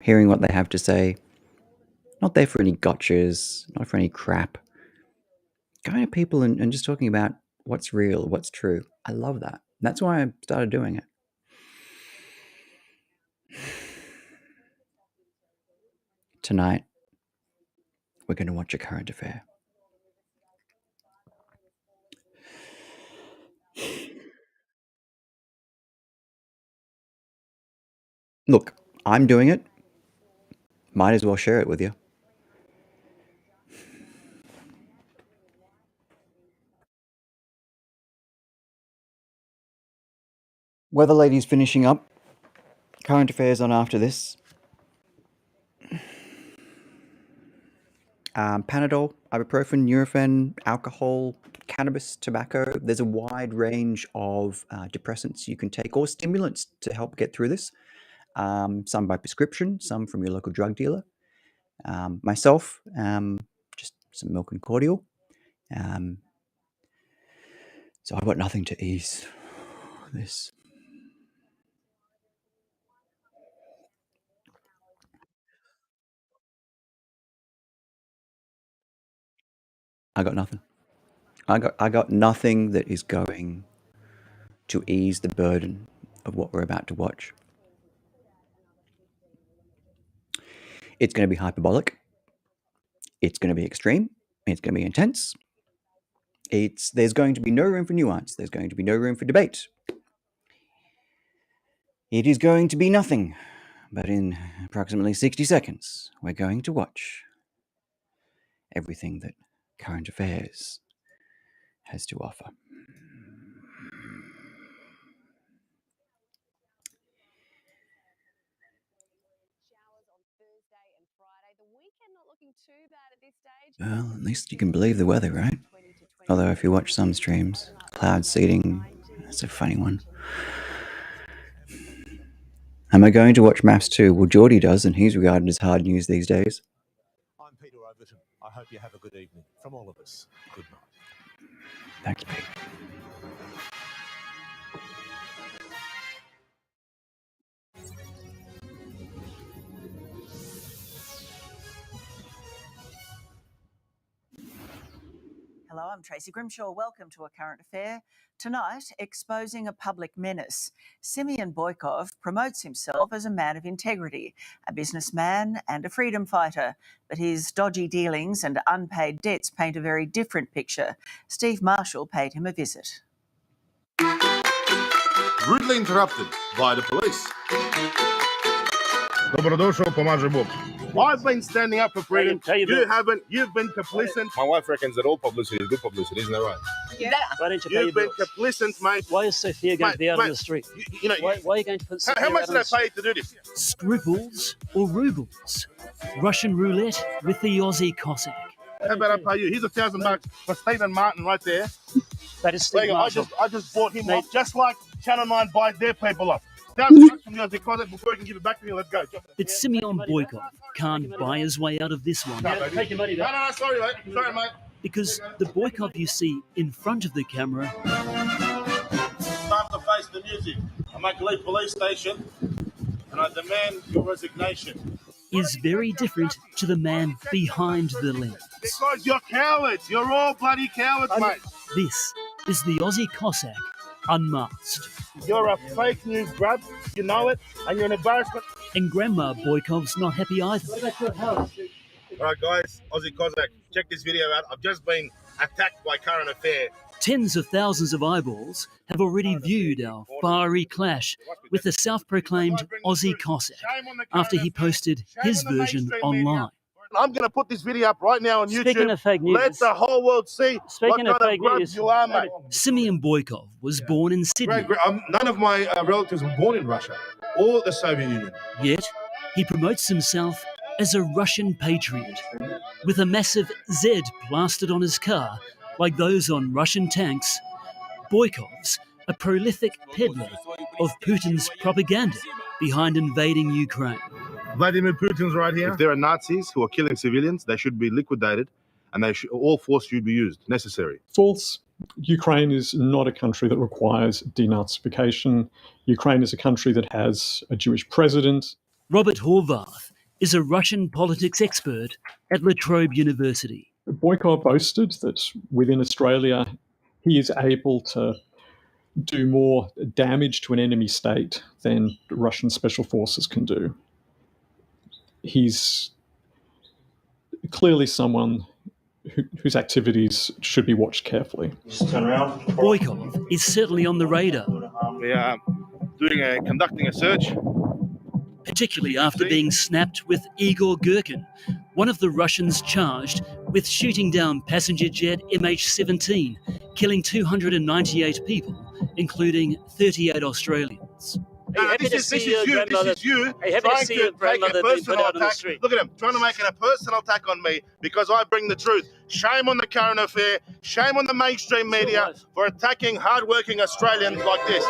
hearing what they have to say. Not there for any gotchas, not for any crap. Going to people and just talking about what's real, what's true. I love that. That's why I started doing it. Tonight, we're going to watch a current affair. Look, I'm doing it. Might as well share it with you. Weather lady's finishing up. Current affairs on after this. Panadol, ibuprofen, Nurofen, alcohol, cannabis, tobacco. There's a wide range of depressants you can take or stimulants to help get through this. Some by prescription, some from your local drug dealer. Myself, just some milk and cordial. So I've got nothing to ease this. I got nothing. I got nothing that is going to ease the burden of what we're about to watch. It's going to be hyperbolic. It's going to be extreme. It's going to be intense. There's going to be no room for nuance. There's going to be no room for debate. It is going to be nothing. But in approximately 60 seconds, we're going to watch everything that current affairs has to offer. Well, at least you can believe the weather, right? Although if you watch some streams, cloud seeding, that's a funny one. Am I going to watch Maths too? Well, Geordie does, and he's regarded as hard news these days. I'm Peter Overton. I hope you have a good evening. From all of us, good night. Thanks, Pete. Hello, I'm Tracy Grimshaw. Welcome to A Current Affair. Tonight, exposing a public menace. Simeon Boykov promotes himself as a man of integrity, a businessman and a freedom fighter. But his dodgy dealings and unpaid debts paint a very different picture. Steve Marshall paid him a visit. Rudely interrupted by the police. Dobrodošao, pomaže Bog. I've been standing up for freedom. You haven't. You've been complicit. My wife reckons that all publicity is good publicity, isn't that right? Yeah. Why don't you pay You've your been bills? complicit, mate. Why is Sophia going to be out on Mate, the street? You know, Why are you going to put Sophia how much out did on I the pay you to do this? Scribbles or rubles? Russian roulette with the Aussie Cossack. How about I pay you? Here's $1,000 for Stephen Martin right there. That is Steve There you go. Marshall. I just bought him Mate. off, just like Channel 9 buys their people off. $1,000 from the Aussie Cossack before you can give it back to me. Let's go. But Simeon Boykov can't buy his way out of this one Yeah, take your money No, back. sorry, mate. Sorry, mate. because the Boykov you see in front of the camera Time to face the music. I make leave police station, and I demand your resignation. is very different to the man behind the lens. Because you're cowards. You're all bloody cowards, mate. This is the Aussie Cossack unmasked. You're a fake news grub. You know it, and you're an embarrassment. And Grandma Boykov's not happy either. All right, guys, Aussie Cossack, check this video out. I've just been attacked by Current Affair. Tens of thousands of eyeballs have already viewed our fiery clash with the self-proclaimed Aussie Cossack after he posted his version online. I'm going to put this video up right now on YouTube. Speaking of fake news. Let the whole world see Speaking what of kind fake of grubs news. you are, mate. Simeon Boykov was born in Sydney, None of my relatives were born in Russia or the Soviet Union. yet he promotes himself as a Russian patriot with a massive Z plastered on his car like those on Russian tanks. Boykov's a prolific peddler of Putin's propaganda behind invading Ukraine. Vladimir Putin's right here. If there are Nazis who are killing civilians, they should be liquidated, and all force should be used, necessary. False. Ukraine is not a country that requires denazification. Ukraine is a country that has a Jewish president. Robert Horvath is a Russian politics expert at La Trobe University. Boykov boasted that within Australia, he is able to do more damage to an enemy state than Russian special forces can do. He's clearly someone whose activities should be watched carefully. Boykov is certainly on the radar, We are conducting a search. particularly after being snapped with Igor Girkin, one of the Russians charged with shooting down passenger jet MH17, killing 298 people, including 38 Australians. Happy to see your grandmother. This is you Hey, happy to trying see to your take a grandmother being put personal out on the attack. street. Look at him, trying to make it a personal attack on me because I bring the truth. Shame on the current affair. Shame on the mainstream media for attacking hard-working Australians like this.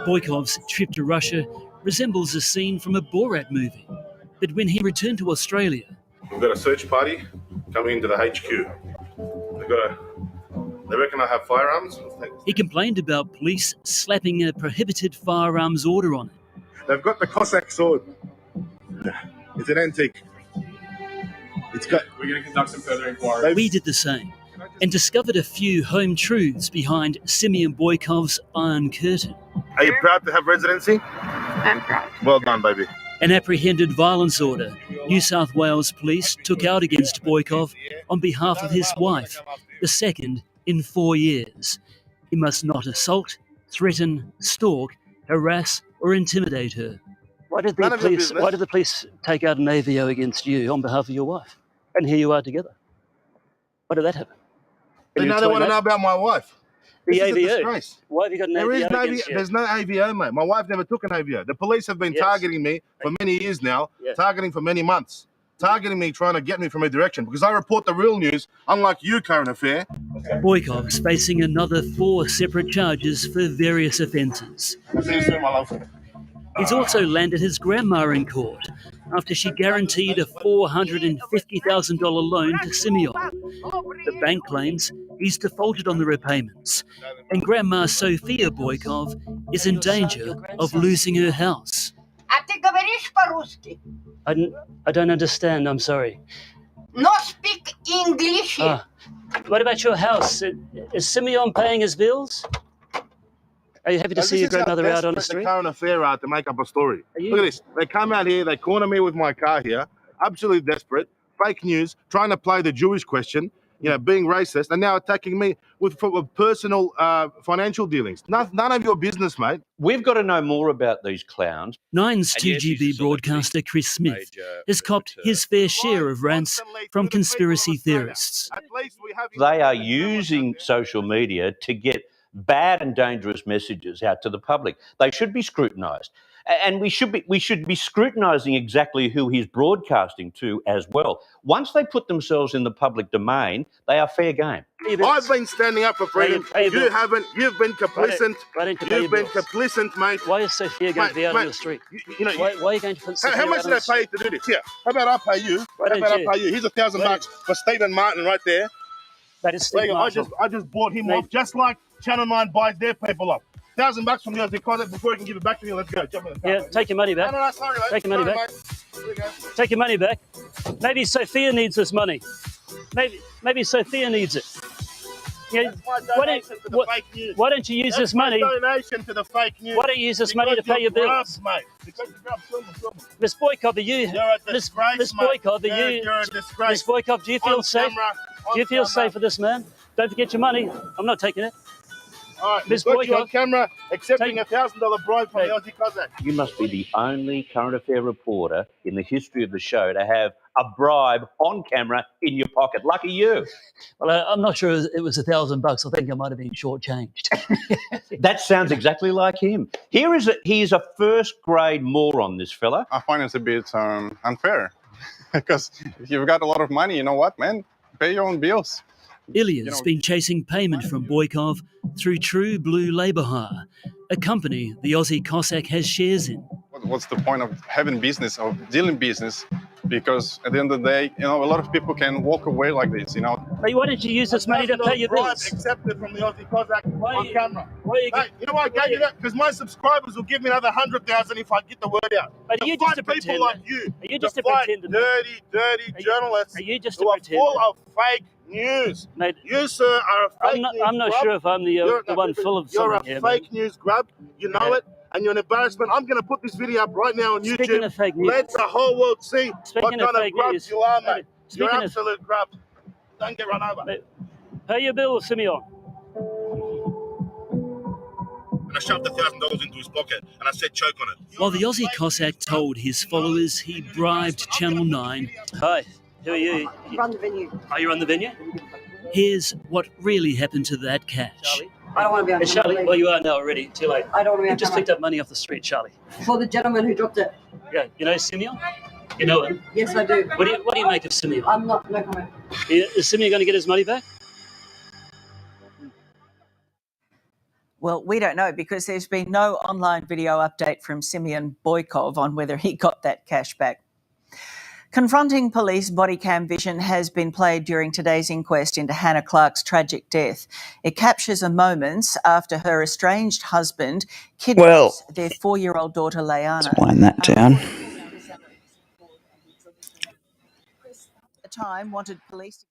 Boykov's trip to Russia resembles a scene from a Borat movie. But when he returned to Australia, We've got a search party coming into the HQ. They reckon I have firearms. he complained about police slapping a prohibited firearms order on him. They've got the Cossack sword. It's an antique. We're going to conduct some further inquiry. We did the same and discovered a few home truths behind Simeon Boykov's Iron Curtain. Are you proud to have residency? I'm proud. Well done, baby. An apprehended violence order New South Wales police took out against Boykov on behalf of his wife, the second in 4 years. He must not assault, threaten, stalk, harass or intimidate her. Why did None the of your police? business. Why did the police take out an AVO against you on behalf of your wife? And here you are together. Why did that happen? They Can you now they want to explain know that? about my wife. The This is a AVO. disgrace. Why have you got an There is AVO no against you? there's no AVO, mate. My wife never took an AVO. The police have been Yes. targeting me for many years now, Yes. targeting for many months, targeting me, trying to get me from a direction because I report the real news, unlike you, current affair. Boykov's facing another 4 separate charges for various offences. See you soon, my love. He's also landed his grandma in court after she guaranteed a $450,000 loan to Simeon. The bank claims he's defaulted on the repayments, and Grandma Sofia Boykov is in danger of losing her house. А ты говоришь по-русски? I don't understand. I'm sorry. No speak English. What about your house? Is Simeon paying his bills? Are you happy to see your grandmother out on the The street? current affair are to make up a story. Are you- Look at this. They come out here, they corner me with my car here, absolutely desperate, fake news, trying to play the Jewish question, being racist, and now attacking me with personal financial dealings. None of your business, mate. We've got to know more about these clowns. Nine's And yes, 2GB he's a celebrity, broadcaster Chris Smith major has copped his fair share of rants Constantly from to the people of conspiracy Australia. theorists. At least we have They are using social media to get bad and dangerous messages out to the public. They should be scrutinised. And we should be scrutinising exactly who he's broadcasting to as well. Once they put themselves in the public domain, they are fair game. I've been standing up for freedom. Pay your You bills. haven't. You've been complicit. Why don't you pay You've your been bills? complicit, mate. Why is Sophia going to be out on Mate, the street? You know, Why are you going to put Sophia how much out on did I the street? pay you to do this? Here, how about I pay you? Why How don't about you? I pay you? Here's $1,000 Why- for Stephen Martin right there. That is There Steve you go. Marshall. I just bought him Mate. off, just like Channel 9 buys their people off. $1,000 from you as a deposit before you can give it back to me. Let's go. Jump in the car. Yeah, take your money No, back. no, sorry, mate. Take your money Sorry, back. mate. Here we go. Take your money back. Maybe Sophia needs this money. Maybe Sophia needs it. Yeah, That's my why donation don't to the what- fake news. why don't you use That's this my money? donation to the fake news. Why don't you use this money to Because pay your you're bills? grubs, mate. Because you're grubs. Film them. Miss Boykov, are you? You're a Miss disgrace, Boykov, mate. are you? You're a disgrace. Miss Boykov, do you feel On safe? camera, Do you on feel camera. safe for this man? Don't forget your money. I'm not taking it. All right, Miss we've got you on Boykov, camera accepting take- a $1,000 bribe from Hey. the Aussie Cossack. You must be the only current affair reporter in the history of the show to have a bribe on camera in your pocket. Lucky you. Well, I'm not sure it was $1,000. I think I might have been shortchanged. That sounds exactly like him. He is a first grade moron, this fella. I find it a bit unfair because if you've got a lot of money, you know what, man? Pay your own bills. Ilya's been chasing payment from Boykov through True Blue Labour Hire, a company the Aussie Cossack has shares in. What's the point of having business, of dealing business? Because at the end of the day, a lot of people can walk away like this, Hey, why did you use this money to pay your bills? Accepted from the Aussie Cossack on camera. Why are you Hey, you know why I gave you that? Because my subscribers will give me another 100,000 if I get the word out. But are you just a people pretender? like you. Are you just a fight pretender? dirty journalists Are you just who a are pretender? full of fake news. Mate, you, sir, are a fake news I'm not grub. sure if I'm the one full of You're something a here, fake news grub. You know it, and you're an embarrassment. I'm going to put this video up right now on YouTube. Speaking of fake news, let the whole world see Speaking what of kind of fake grubs news, you are, mate. mate, You're speaking of- absolute grub. Don't get run over. Mate, pay your bill, Simeon. And I shoved $1,000 into his pocket and I said choke on it. While the Aussie Cossack told his followers he bribed Channel 9, Hi, who are you? Run the venue. Are you on the venue? here's what really happened to that cash. Charlie? I don't want to be on Hey, camera, Charlie, please. well, you are now already. Too late. I don't want to be You on just camera. picked up money off the street, Charlie. For the gentleman who dropped it. Yeah, you know Simeon? You know him? Yes, I do. What do you make of Simeon? I'm not. No comment. Is Simeon going to get his money back? Well, we don't know because there's been no online video update from Simeon Boykov on whether he got that cash back. Confronting police body cam vision has been played during today's inquest into Hannah Clark's tragic death. It captures a moments after her estranged husband kidnaps their 4-year-old daughter, Leanna. Let's wind that down. At the time, wanted police.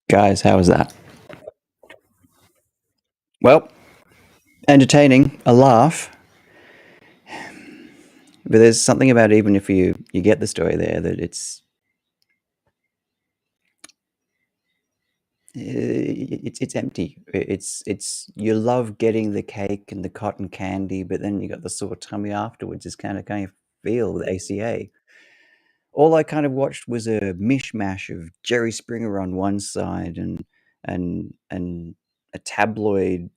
Guys, how was that? Well, entertaining, a laugh. But there's something about even if you get the story there that it's empty. It's you love getting the cake and the cotton candy, but then you got the sore tummy afterwards. It's kind of feel with ACA. All I kind of watched was a mishmash of Jerry Springer on one side and a tabloid,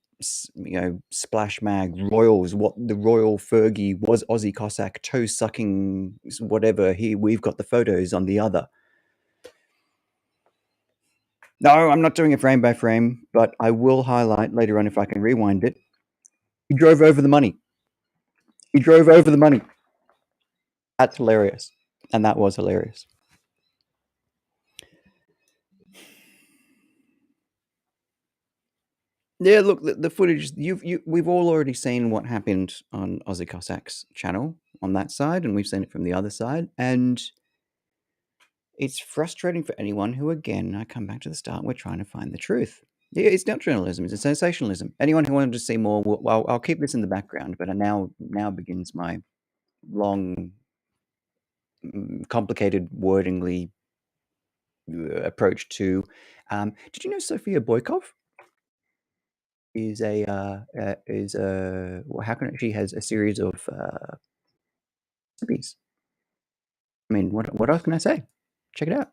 splash mag royals. What the royal Fergie was Aussie Cossack toe sucking whatever. We've got the photos on the other. No, I'm not doing it frame by frame, but I will highlight later on if I can rewind it. He drove over the money. He drove over the money. That's hilarious. And that was hilarious. Yeah, look, the footage, we've all already seen what happened on Aussie Cossack's channel on that side, and we've seen it from the other side, and it's frustrating for anyone who, again, I come back to the start, we're trying to find the truth. Yeah, it's not journalism, it's sensationalism. Anyone who wanted to see more, well, I'll keep this in the background, but now begins my long, complicated, wordingly approach to, did you know Sophia Boykov is she has a series of recipes. I mean, what else can I say? Check it out.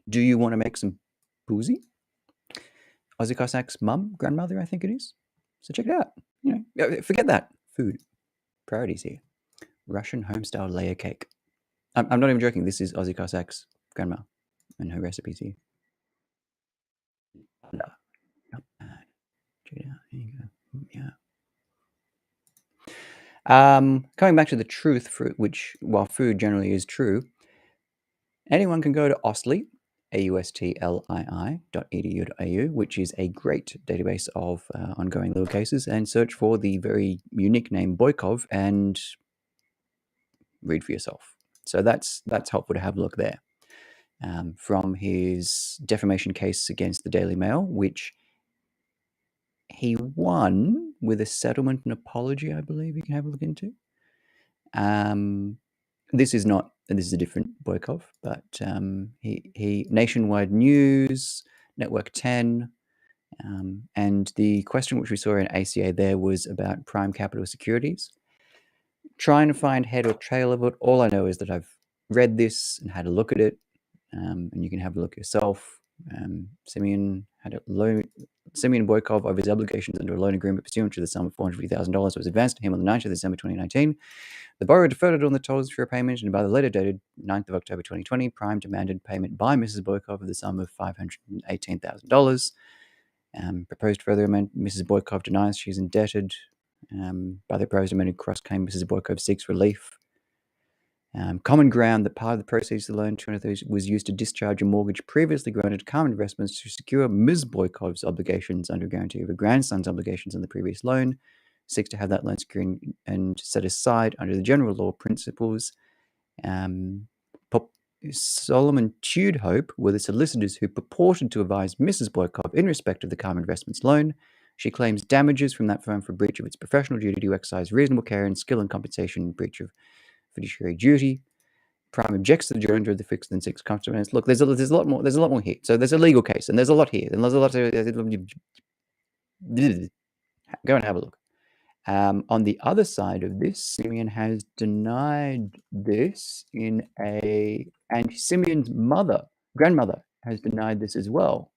Do you want to make some boozy? Aussie Cossack's mum, grandmother, I think it is. So check it out. Forget that. Food. Priorities here. Russian home-style layer cake. I'm not even joking. This is Aussie Cossack's grandma and her recipes here. Check it out. There you go. Yeah. Coming back to the truth, which, while food generally is true, anyone can go to Austlii, AUSTLII.edu.au, which is a great database of ongoing legal cases, and search for the very unique name Boykov and read for yourself. So that's helpful to have a look there. From his defamation case against the Daily Mail, which he won with a settlement and apology, I believe you can have a look into. This is a different Boykov, but he Nationwide News, Network 10, and the question which we saw in ACA there was about Prime Capital Securities. Trying to find head or tail of it. All I know is that I've read this and had a look at it, and you can have a look yourself. Simeon Boykov of his obligations under a loan agreement pursuant to the sum of $450,000 was advanced to him on the 9th of December 2019. The borrower deferred on the tolls for repayment, and by the letter dated 9th of October 2020, Prime demanded payment by Mrs. Boykov of the sum of $518,000. Proposed further amendment, Mrs. Boykov denies she's indebted. By the proposed amended cross-claim, Mrs. Boykov seeks relief. Common ground that part of the proceeds of the loan, 200,000, was used to discharge a mortgage previously granted to Common Investments to secure Ms. Boykov's obligations under guarantee of her grandson's obligations on the previous loan. Seeks to have that loan secured and set aside under the general law principles. Solomon Tudhope were the solicitors who purported to advise Mrs. Boykov in respect of the Common Investments loan. She claims damages from that firm for breach of its professional duty to exercise reasonable care and skill and compensation in breach of fiduciary duty. Prime objects to the joinder of the fixed and six consequences. Look, there's a lot more. There's a lot more here. So there's a legal case, and there's a lot here, and there's a lot. Go and have a look. On the other side of this, Simeon has denied this and Simeon's grandmother, has denied this as well.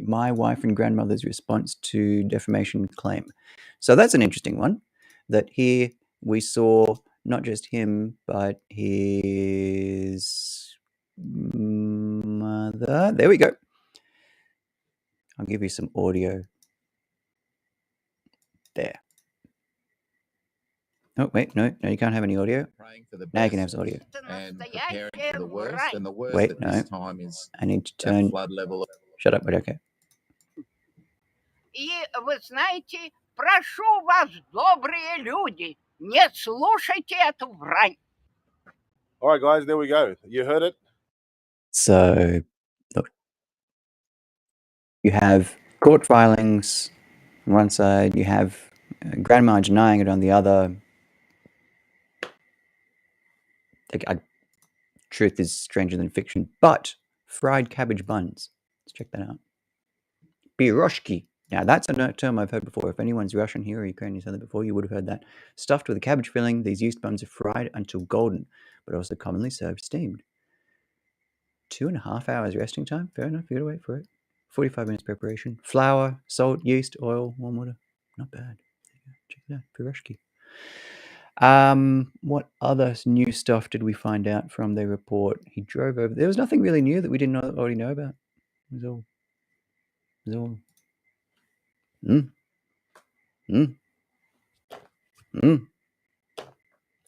My wife and grandmother's response to defamation claim. So that's an interesting one. That here we saw not just him, but his mother. There we go. I'll give you some audio. There. Oh, wait, no, you can't have any audio. Now you can have some audio. And preparing for the worst, and the worst Wait, at no. this time is I need to that turn. flood level. Shut up, but okay. И вы знаете, прошу вас, добрые люди, не слушайте эту врань. All right, guys, there we go. You heard it. So, look, you have court filings on one side, you have grandma denying it on the other. Truth is stranger than fiction, but fried cabbage buns. Let's check that out. Piroshki. Now, that's a term I've heard before. If anyone's Russian here or Ukrainian said that before, you would have heard that. Stuffed with a cabbage filling, these yeast buns are fried until golden, but also commonly served steamed. 2.5 hours resting time. Fair enough. You gotta wait for it. 45 minutes preparation. Flour, salt, yeast, oil, warm water. Not bad. Check it out. Piroshki. What other new stuff did we find out from the report? He drove over. There was nothing really new that we didn't already know about. It was all. He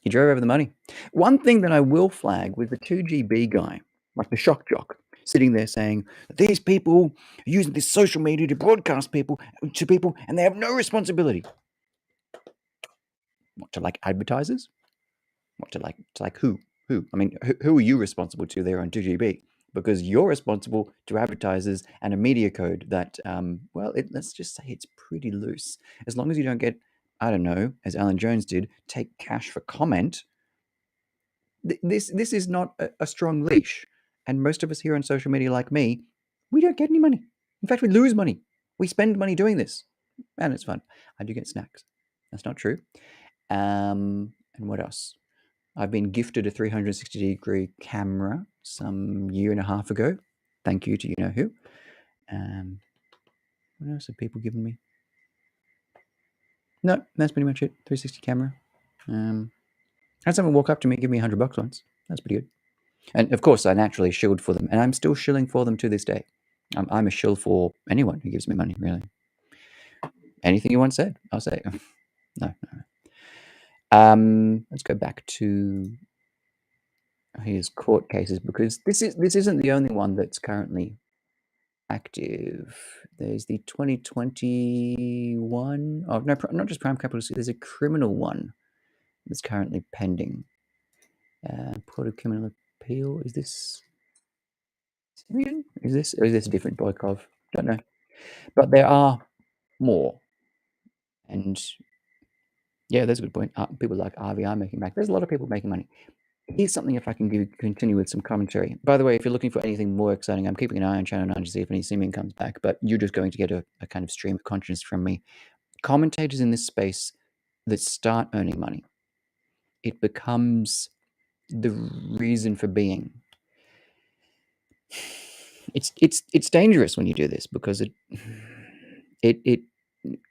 drove over the money. One thing that I will flag with the 2GB guy, like the shock jock, sitting there saying, these people are using this social media to broadcast to people, and they have no responsibility. What, to like advertisers? What, to like who? Who? I mean, who are you responsible to there on 2GB? Because you're responsible to advertisers and a media code that, let's just say it's pretty loose. As long as you don't get, I don't know, as Alan Jones did, take cash for comment, this is not a strong leash. And most of us here on social media, like me, we don't get any money. In fact, we lose money. We spend money doing this. And it's fun. I do get snacks. That's not true. And what else? I've been gifted a 360-degree camera some 1.5 years ago. Thank you to you know who. What else have people given me? No, that's pretty much it. 360 camera. I had someone walk up to me and give me $100 once. That's pretty good. And of course, I naturally shilled for them, and I'm still shilling for them to this day. I'm a shill for anyone who gives me money, really. Anything you want said, I'll say. No. Let's go back to his court cases, because this isn't the only one that's currently active. There's the 2021. Oh no, not just Prime Capital. There's a criminal one that's currently pending. Court of Criminal Appeal. Is this Simeon? Is this a different Boykov? Don't know. But there are more. And yeah, that's a good point. People like RVR making back. There's a lot of people making money. Here's something, if I can continue with some commentary. By the way, if you're looking for anything more exciting, I'm keeping an eye on Channel 9 to see if any Simeon comes back, but you're just going to get a kind of stream of consciousness from me. Commentators in this space that start earning money, it becomes the reason for being. It's dangerous when you do this, because it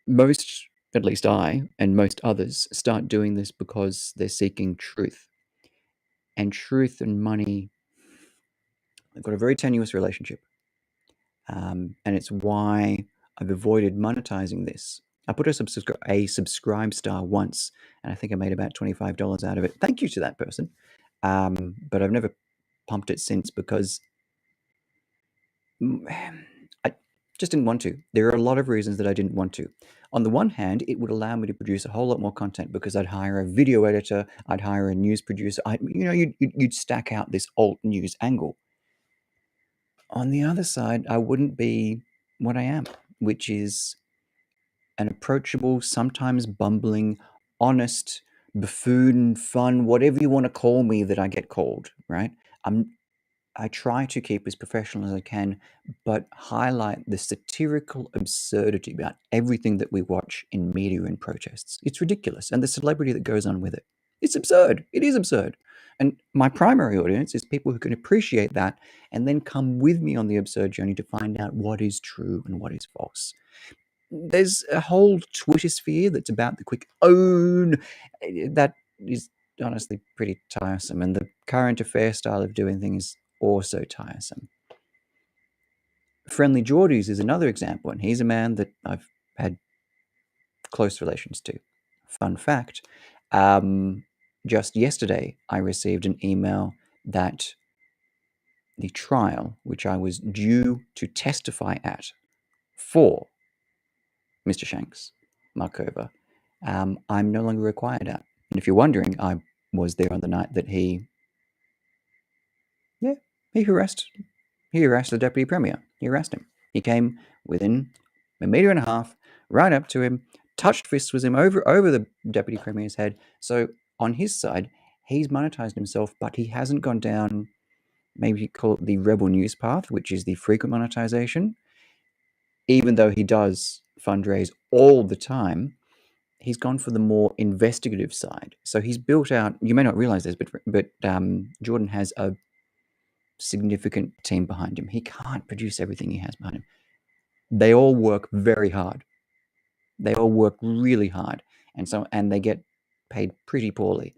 most, at least I and most others, start doing this because they're seeking truth. And truth and money, they've got a very tenuous relationship. And it's why I've avoided monetizing this. I put a subscribe star once, and I think I made about $25 out of it. Thank you to that person. But I've never pumped it since because I just didn't want to. There are a lot of reasons that I didn't want to. On the one hand, it would allow me to produce a whole lot more content because I'd hire a video editor, I'd hire a news producer. You'd stack out this alt news angle. On the other side, I wouldn't be what I am, which is an approachable, sometimes bumbling, honest, buffoon, fun, whatever you want to call me that I get called, right? I try to keep as professional as I can, but highlight the satirical absurdity about everything that we watch in media and protests. It's ridiculous. And the celebrity that goes on with it. It's absurd. It is absurd. And my primary audience is people who can appreciate that and then come with me on the absurd journey to find out what is true and what is false. There's a whole Twitter sphere that's about the quick own that is honestly pretty tiresome, and the current affair style of doing things also tiresome. Friendly Geordies is another example, and he's a man that I've had close relations to. Fun fact, just yesterday I received an email that the trial, which I was due to testify at for Mr. Shanks, Markova, I'm no longer required at. And if you're wondering, I was there on the night that he harassed the Deputy Premier. He harassed him. He came within a metre and a half, right up to him, touched fists with him over the Deputy Premier's head. So on his side, he's monetized himself, but he hasn't gone down, maybe call it the Rebel News path, which is the frequent monetization. Even though he does fundraise all the time, he's gone for the more investigative side. So he's built out, you may not realize this, but Jordan has a significant team behind him. He can't produce everything he has behind him. They all work very hard. They all work really hard, and they get paid pretty poorly.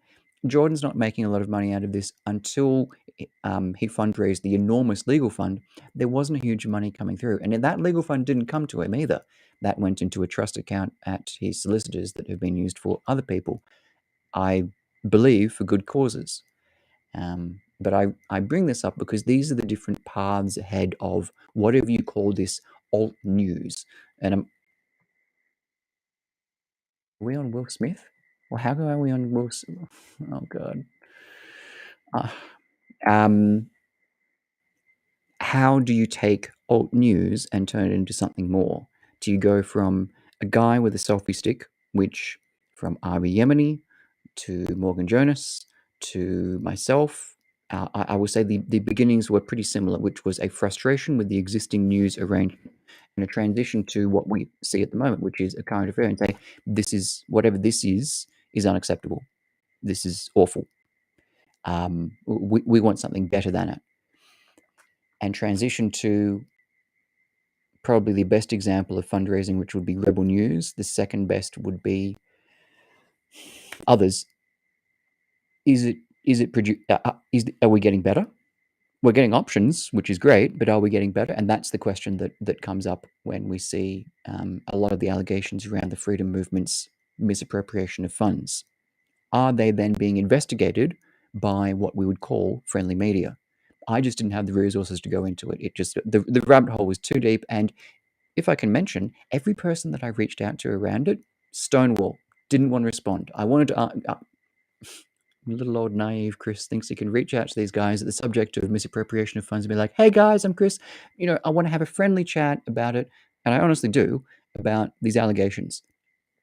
Jordan's not making a lot of money out of this until he fundraised the enormous legal fund. There wasn't a huge money coming through, and that legal fund didn't come to him either. That went into a trust account at his solicitors that have been used for other people, I believe, for good causes. But I bring this up because these are the different paths ahead of whatever you call this alt news. And are we on Will Smith? Well, how are we on Will Smith? Oh, God. How do you take alt news and turn it into something more? Do you go from a guy with a selfie stick, which from Ari Yemeni to Morgan Jonas to myself, I will say the beginnings were pretty similar, which was a frustration with the existing news arrangement and a transition to what we see at the moment, which is a current affair, and say, this is, whatever this is unacceptable. This is awful. We want something better than it. And transition to probably the best example of fundraising, which would be Rebel News. The second best would be others. Are we getting better? We're getting options, which is great, but are we getting better? And that's the question that comes up when we see a lot of the allegations around the freedom movement's misappropriation of funds. Are they then being investigated by what we would call friendly media? I just didn't have the resources to go into it. It just, the rabbit hole was too deep. And if I can mention, every person that I reached out to around it, stonewall, didn't want to respond. I wanted to little old naive Chris thinks he can reach out to these guys at the subject of misappropriation of funds and be like, hey guys, I'm Chris. I want to have a friendly chat about it. And I honestly do, about these allegations.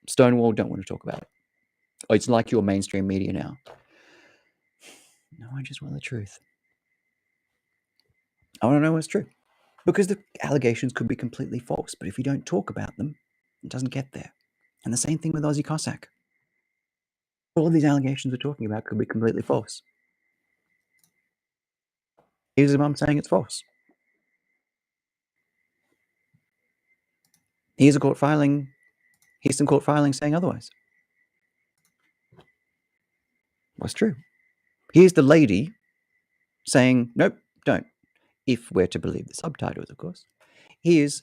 Stonewall don't want to talk about it. It's like your mainstream media now. No, I just want the truth. I want to know what's true. Because the allegations could be completely false, but if you don't talk about them, it doesn't get there. And the same thing with Aussie Cossack. All of these allegations we're talking about could be completely false. Here's a mum saying it's false. Here's some court filing saying otherwise. What's true? Here's the lady saying, nope, don't. If we're to believe the subtitles, of course. Here's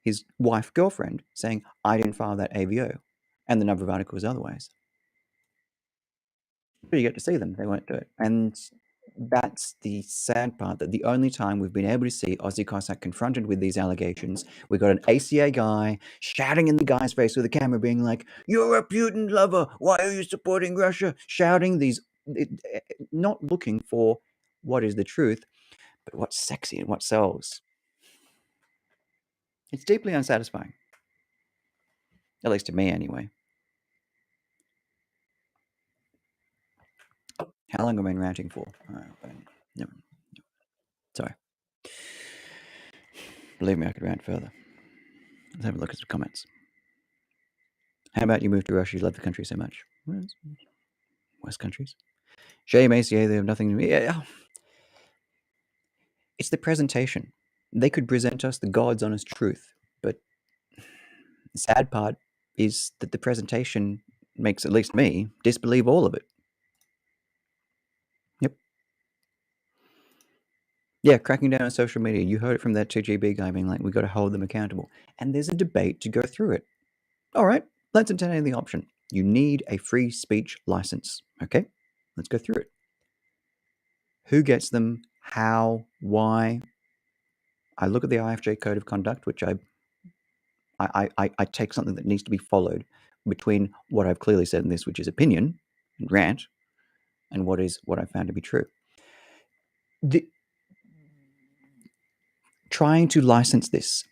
his wife, girlfriend, saying, I didn't file that AVO, and the number of articles otherwise. But you get to see them, they won't do it. And that's the sad part, that the only time we've been able to see Aussie Cossack confronted with these allegations, we got an ACA guy shouting in the guy's face with a camera being like, you're a Putin lover, why are you supporting Russia? Shouting these, not looking for what is the truth, but what's sexy and what sells. It's deeply unsatisfying. At least to me, anyway. How long have I been ranting for? No. Sorry. Believe me, I could rant further. Let's have a look at some comments. How about you moved to Russia? You love the country so much. West countries. Shame ACA, they have nothing to me. Yeah. It's the presentation. They could present us the God's honest truth, but the sad part is that the presentation makes at least me disbelieve all of it. Yep. Yeah, cracking down on social media. You heard it from that 2GB guy being like, we got to hold them accountable. And there's a debate to go through it. All right, let's entertain the option. You need a free speech license. Okay, let's go through it. Who gets them? How? Why? I look at the IFJ Code of Conduct, which I take something that needs to be followed between what I've clearly said in this, which is opinion and rant, and what I found to be true. Trying to license this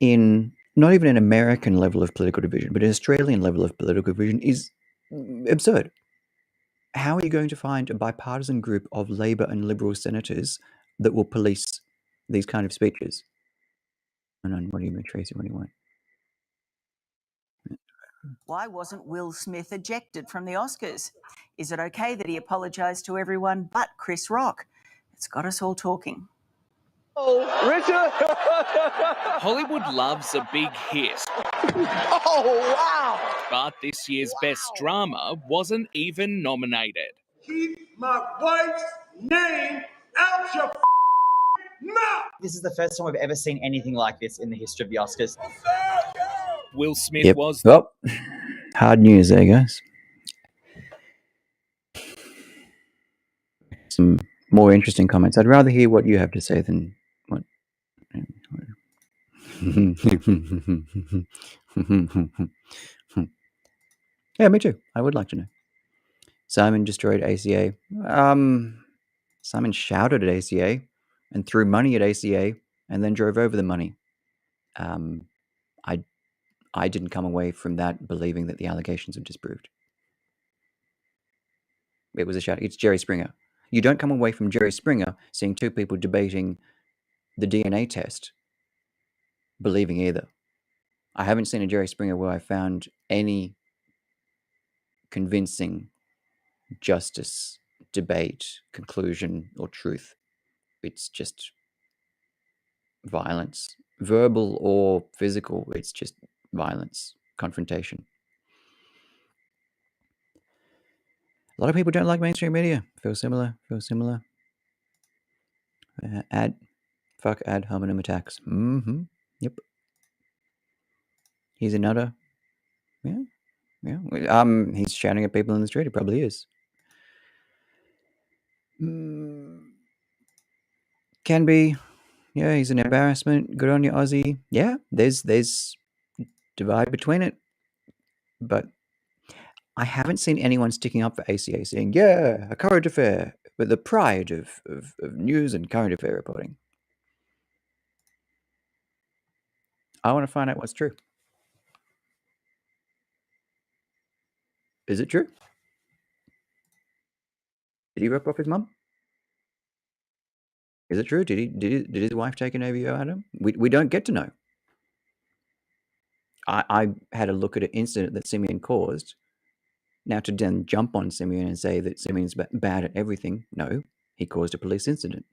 in not even an American level of political division, but an Australian level of political division is absurd. How are you going to find a bipartisan group of Labor and Liberal senators that will police these kind of speeches? And what do you mean, Tracy? What do you want? Why wasn't Will Smith ejected from the Oscars? Is it okay that he apologised to everyone but Chris Rock? It's got us all talking. Oh, Richard! Hollywood loves a big hit. Oh, wow! But this year's Best Drama wasn't even nominated. Keep my wife's name out your mouth! This is the first time we've ever seen anything like this in the history of the Oscars. Will Smith was... Well, hard news there, guys. Some more interesting comments. I'd rather hear what you have to say than what... Yeah, me too. I would like to know. Simon destroyed ACA. Simon shouted at ACA and threw money at ACA and then drove over the money. I didn't come away from that believing that the allegations are disproved. It was a shout. It's Jerry Springer. You don't come away from Jerry Springer seeing two people debating the DNA test believing either. I haven't seen a Jerry Springer where I found any convincing justice, debate, conclusion, or truth. It's just violence, verbal or physical. It's just violence, confrontation. A lot of people don't like mainstream media. Feel similar. Fuck ad hominem attacks. Yep. He's another. Yeah. He's shouting at people in the street. He probably is. Can be. Yeah, he's an embarrassment. Good on you, Aussie. Yeah, there's divide between it. But I haven't seen anyone sticking up for ACA saying, yeah, a current affair, with the pride of news and current affair reporting. I want to find out what's true. Is it true? Did he rip off his mum? Is it true? Did his wife take an AVO at him? We don't get to know. I had a look at an incident that Simeon caused. Now to then jump on Simeon and say that Simeon's bad at everything. No, he caused a police incident.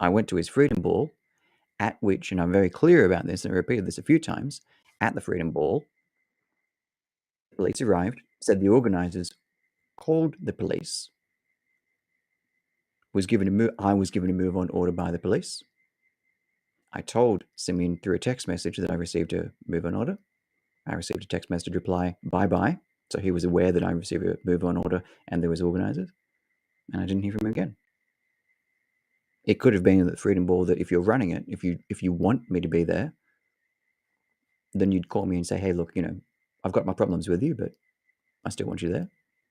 I went to his Freedom Ball, at which, and I'm very clear about this, and I repeated this a few times, at the Freedom Ball, the police arrived, said the organisers called the police, I was given a move on order by the police, I told Simeon through a text message that I received a move on order. I received a text message reply, bye-bye. So he was aware that I received a move on order and there was organisers. And I didn't hear from him again. It could have been the Freedom Ball that if you're running it, if you want me to be there, then you'd call me and say, hey, look, I've got my problems with you, but I still want you there.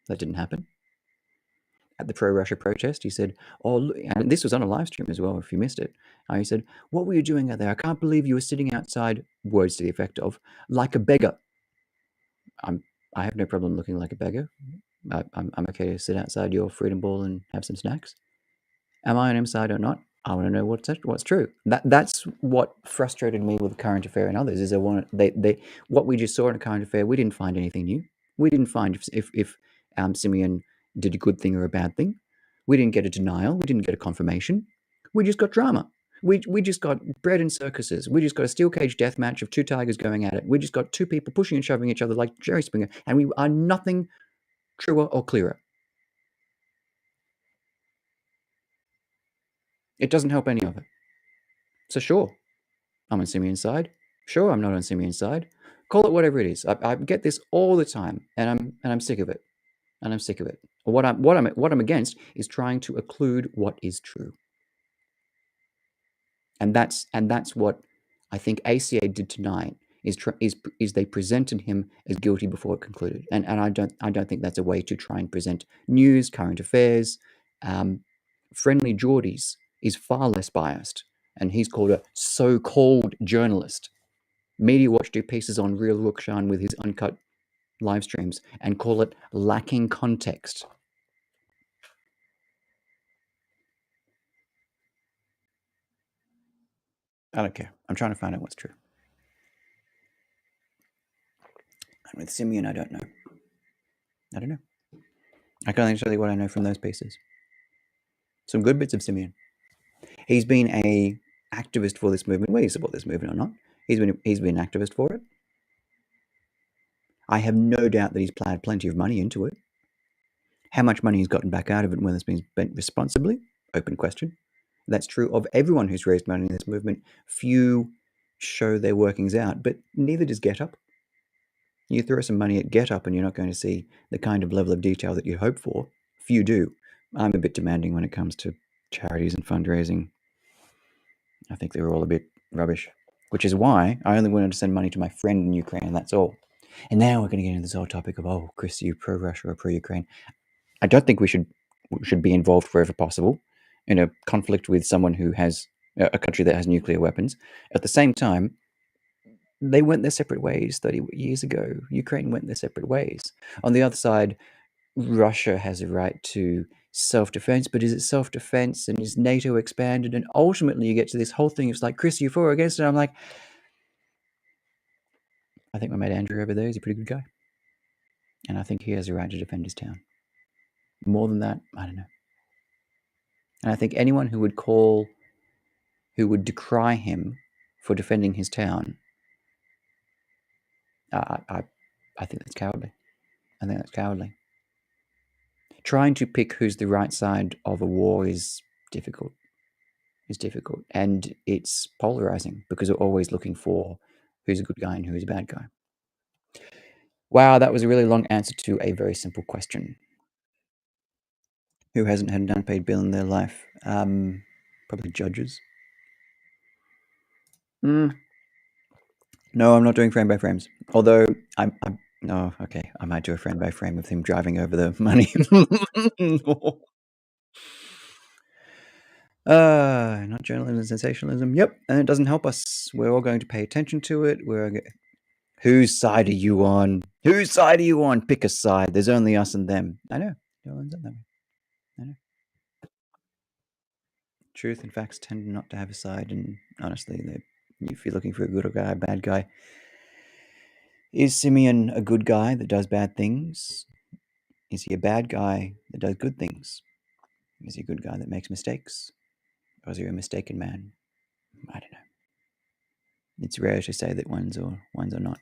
That didn't happen. At the pro-Russia protest, he said, oh, look, and this was on a live stream as well, if you missed it. He said, what were you doing out there? I can't believe you were sitting outside, words to the effect of, like a beggar. I have no problem looking like a beggar. I'm okay to sit outside your Freedom Ball and have some snacks. Am I on inside or not? I want to know what's true. That's what frustrated me with Current Affair and others is what we just saw in a Current Affair. We didn't find anything new. We didn't find if Simeon did a good thing or a bad thing. We didn't get a denial. We didn't get a confirmation. We just got drama. We just got bread and circuses. We just got a steel cage death match of two tigers going at it. We just got two people pushing and shoving each other like Jerry Springer, and we are nothing truer or clearer. It doesn't help any of it. So sure, I'm on Simeon's side. Sure, I'm not on Simeon's side. Call it whatever it is. I get this all the time, and I'm sick of it. And I'm sick of it. What I'm against is trying to occlude what is true. And that's what I think ACA did tonight. Is they presented him as guilty before it concluded, and I don't think that's a way to try and present news, current affairs. Friendly Geordies is far less biased, and he's called a so-called journalist. Media Watch do pieces on Real Rukshan with his uncut live streams and call it lacking context. I don't care. I'm trying to find out what's true. And with Simeon, I don't know. I don't know. I can only tell you what I know from those pieces. Some good bits of Simeon. He's been a activist for this movement. Whether you support this movement or not, he's been an activist for it. I have no doubt that he's plowed plenty of money into it. How much money he's gotten back out of it and whether it's been spent responsibly, open question. That's true of everyone who's raised money in this movement. Few show their workings out, but neither does Get Up. You throw some money at Get Up and you're not going to see the kind of level of detail that you hope for. Few do. I'm a bit demanding when it comes to charities and fundraising. I think they're all a bit rubbish, which is why I only wanted to send money to my friend in Ukraine, and that's all. And now we're going to get into this whole topic of, Chris, are you pro-Russia or pro-Ukraine? I don't think we should be involved wherever possible in a conflict with someone who has a country that has nuclear weapons. At the same time, they went their separate ways 30 years ago. Ukraine went their separate ways. On the other side, Russia has a right to self-defense, but is it self-defense and is NATO expanded? And ultimately you get to this whole thing. It's like, Chris, you for or against it? I'm like, I think my mate Andrew over there is a pretty good guy. And I think he has a right to defend his town. More than that, I don't know. And I think anyone who would decry him for defending his town, I think that's cowardly. I think that's cowardly. Trying to pick who's the right side of a war is difficult. And it's polarizing because we're always looking for who's a good guy and who's a bad guy. Wow, that was a really long answer to a very simple question. Who hasn't had an unpaid bill in their life? Probably judges. No, I'm not doing frame by frames. Although I might do a frame by frame of him driving over the money. Not journalism, sensationalism. Yep, and it doesn't help us. We're all going to pay attention to it. Whose side are you on? Whose side are you on? Pick a side. There's only us and them. I know. It all ends up that way. I know. Truth and facts tend not to have a side, and honestly, if you're looking for a good guy, bad guy, is Simeon a good guy that does bad things? Is he a bad guy that does good things? Is he a good guy that makes mistakes? Or is he a mistaken man? I don't know. It's rare to say that one's or not.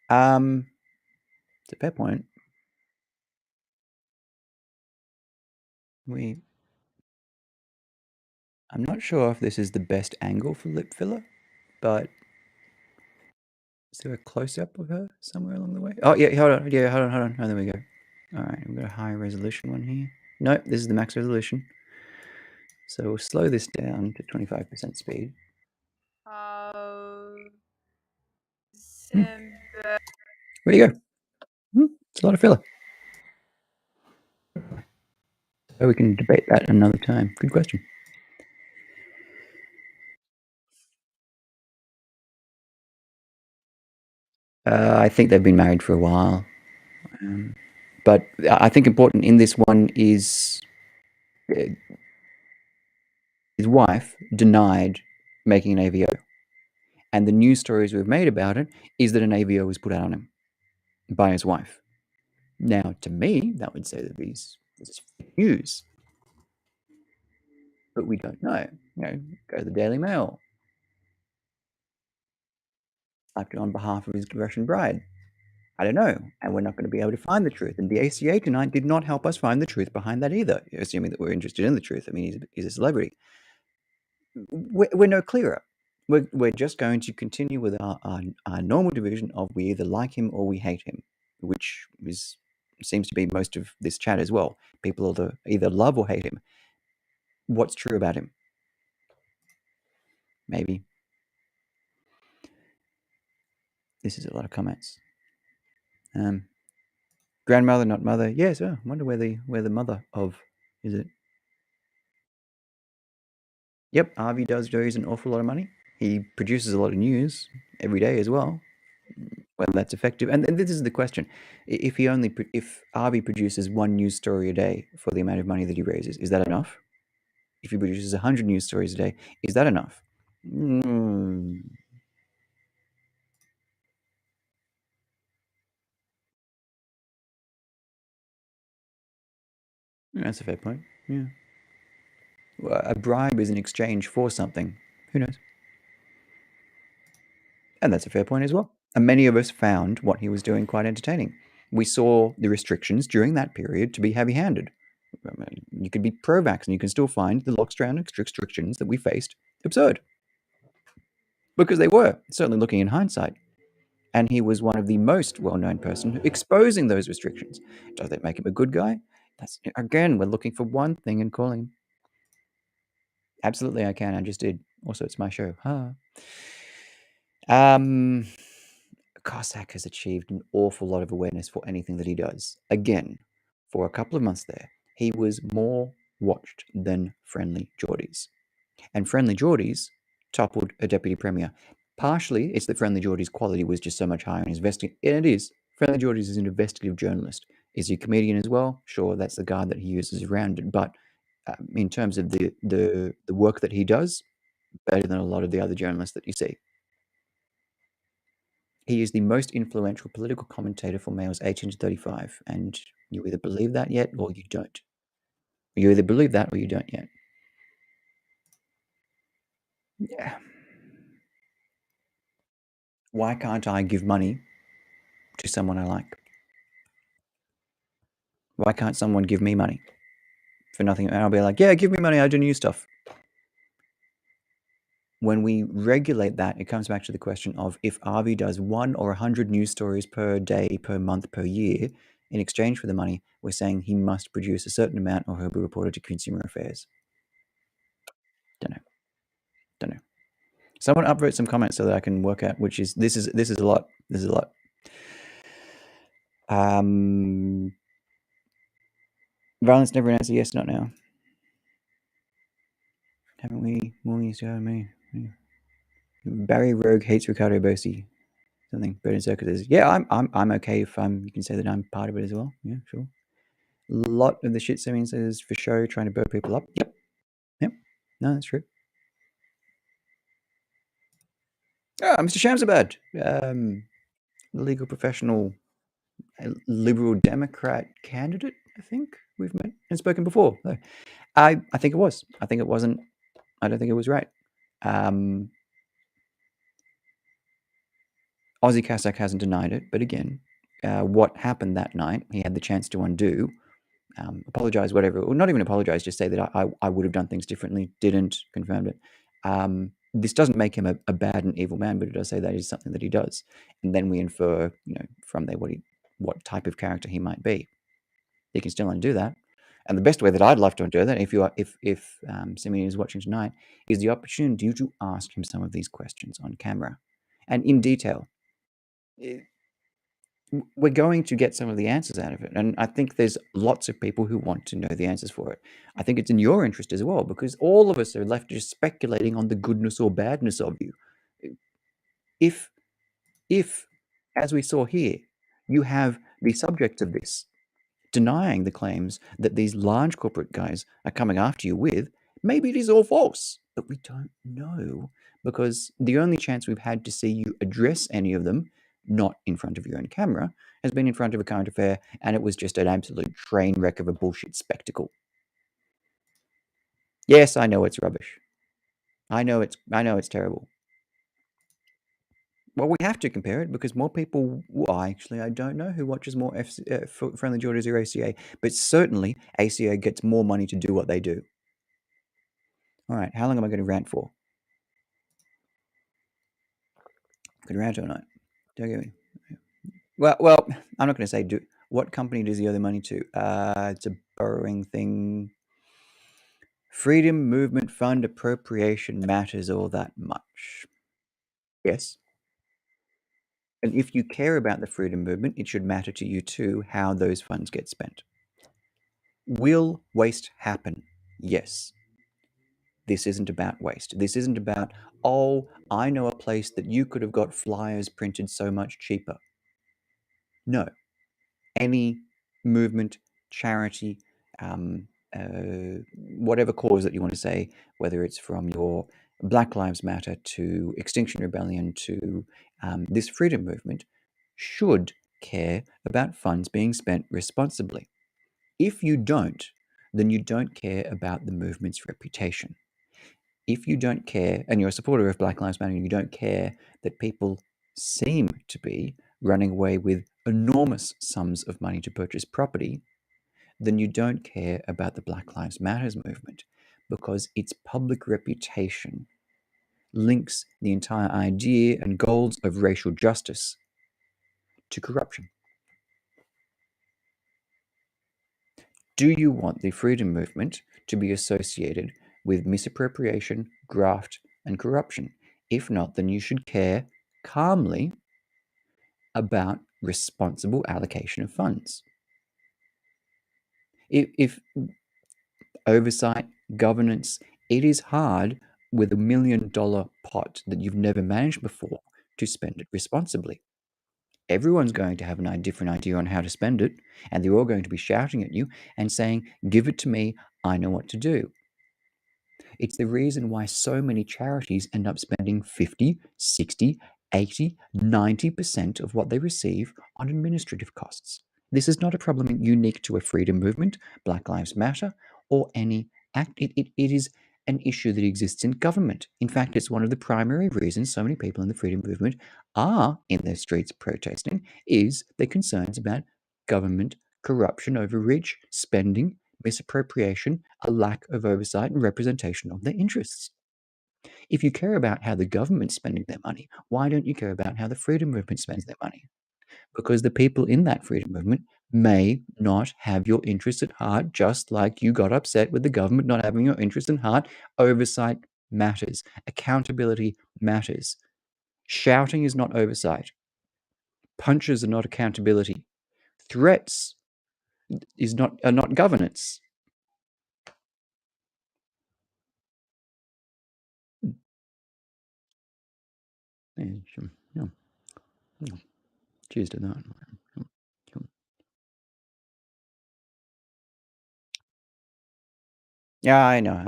It's a fair point. I'm not sure if this is the best angle for lip filler, but is there a close-up of her somewhere along the way? Oh, yeah, hold on. Yeah, hold on. Oh, there we go. All right, we've got a high resolution one here. Nope, this is the max resolution. So we'll slow this down to 25% speed. Where'd you go? It's a lot of filler. So we can debate that another time. Good question. I think they've been married for a while. But I think important in this one is his wife denied making an AVO. And the news stories we've made about it is that an AVO was put out on him by his wife. Now, to me, that would say that this is fake news. But we don't know. Go to the Daily Mail. Acted on behalf of his Russian bride. I don't know. And we're not going to be able to find the truth. And the ACA tonight did not help us find the truth behind that either, assuming that we're interested in the truth. I mean, he's a celebrity. We're no clearer. We're just going to continue with our normal division of we either like him or we hate him, which seems to be most of this chat as well. People either love or hate him. What's true about him? Maybe. This is a lot of comments. Grandmother, not mother. Yes, I wonder where the mother of is it? Yep, Harvey does raise an awful lot of money. He produces a lot of news every day as well. Whether that's effective, and this is the question: if Harvey produces one news story a day for the amount of money that he raises, is that enough? If he produces 100 news stories a day, is that enough? That's a fair point. Yeah. Well, a bribe is in exchange for something. Who knows? And that's a fair point as well. And many of us found what he was doing quite entertaining. We saw the restrictions during that period to be heavy-handed. You could be pro-vax and you can still find the lockdown restrictions that we faced absurd. Because they were, certainly looking in hindsight. And he was one of the most well-known person exposing those restrictions. Does that make him a good guy? That's, again, we're looking for one thing and calling him. Absolutely, I can. I just did. Also, it's my show. Cossack has achieved an awful lot of awareness for anything that he does. Again, for a couple of months there, he was more watched than Friendly Geordies. And Friendly Geordies toppled a deputy premier. Partially, it's that Friendly Geordie's quality was just so much higher in his vesting. And it is. Friendly Geordies is an investigative journalist. Is he a comedian as well? Sure, that's the guy that he uses around it. But in terms of the work that he does, better than a lot of the other journalists that you see. He is the most influential political commentator for males 18 to 35, and you either believe that yet or you don't. You either believe that or you don't yet. Yeah. Why can't I give money to someone I like? Why can't someone give me money for nothing? And I'll be like, yeah, give me money, I do new stuff. When we regulate that, it comes back to the question of if Avi does 1 or 100 news stories per day, per month, per year, in exchange for the money, we're saying he must produce a certain amount or he'll be reported to Consumer Affairs. Don't know. Someone upvote some comments so that I can work out which is this is a lot. This is a lot. Violence never an answer. Yes, not now. Haven't we? More news to me. Barry Rogue hates Ricardo Bosi. Something. Burden Circus. Yeah, I'm okay if you can say that I'm part of it as well. Yeah, sure. A lot of the shit Simeon says for show, trying to burn people up. Yep. No, that's true. Mr. Shamsabad, legal professional, Liberal Democrat candidate. I think we've met and spoken before. So I think it was. I think it wasn't. I don't think it was right. Aussie Cossack hasn't denied it, but again, what happened that night, he had the chance to undo. apologize, whatever, or not even apologize, just say that I would have done things differently, didn't, confirmed it. This doesn't make him a bad and evil man, but it does say that is something that he does. And then we infer, from there what type of character he might be. He can still undo that. And the best way that I'd love to undo that, if Simeon is watching tonight, is the opportunity to ask him some of these questions on camera and in detail. We're going to get some of the answers out of it. And I think there's lots of people who want to know the answers for it. I think it's in your interest as well, because all of us are left just speculating on the goodness or badness of you. If, as we saw here, you have the subject of this denying the claims that these large corporate guys are coming after you with, maybe it is all false, but we don't know, because the only chance we've had to see you address any of them, not in front of your own camera, has been in front of a current affair, and it was just an absolute train wreck of a bullshit spectacle. Yes, I know it's rubbish. I know it's terrible. Well, we have to compare it because more people. Well, actually, I don't know who watches more Friendly Georges or ACA, but certainly ACA gets more money to do what they do. All right, how long am I going to rant for? Could rant all night. Don't get me. Well, I'm not going to say do. What company does he owe the money to? It's a borrowing thing. Freedom Movement Fund appropriation matters all that much. Yes. And if you care about the freedom movement, it should matter to you too how those funds get spent. Will waste happen? Yes. This isn't about waste. This isn't about, oh, I know a place that you could have got flyers printed so much cheaper. No. Any movement, charity, whatever cause that you want to say, whether it's from your Black Lives Matter to Extinction Rebellion to this freedom movement, should care about funds being spent responsibly. If you don't, then you don't care about the movement's reputation. If you don't care, and you're a supporter of Black Lives Matter, and you don't care that people seem to be running away with enormous sums of money to purchase property, then you don't care about the Black Lives Matters movement, because its public reputation links the entire idea and goals of racial justice to corruption. Do you want the freedom movement to be associated with misappropriation, graft, and corruption? If not, then you should care calmly about responsible allocation of funds. If oversight, governance, it is hard with $1 million pot that you've never managed before to spend it responsibly. Everyone's going to have a different idea on how to spend it, and they're all going to be shouting at you and saying, give it to me, I know what to do. It's the reason why so many charities end up spending 50, 60, 80, 90% of what they receive on administrative costs. This is not a problem unique to a freedom movement, Black Lives Matter, or any act. It is an issue that exists in government. In fact, it's one of the primary reasons so many people in the freedom movement are in their streets protesting, is their concerns about government corruption, overreach, spending, misappropriation, a lack of oversight and representation of their interests. If you care about how the government's spending their money, why don't you care about how the freedom movement spends their money? Because the people in that freedom movement may not have your interests at heart, just like you got upset with the government not having your interest in heart. Oversight matters. Accountability matters. Shouting is not oversight. Punches are not accountability. Threats are not governance. Yeah, sure. Yeah. Yeah. Cheers to that. Yeah, I know.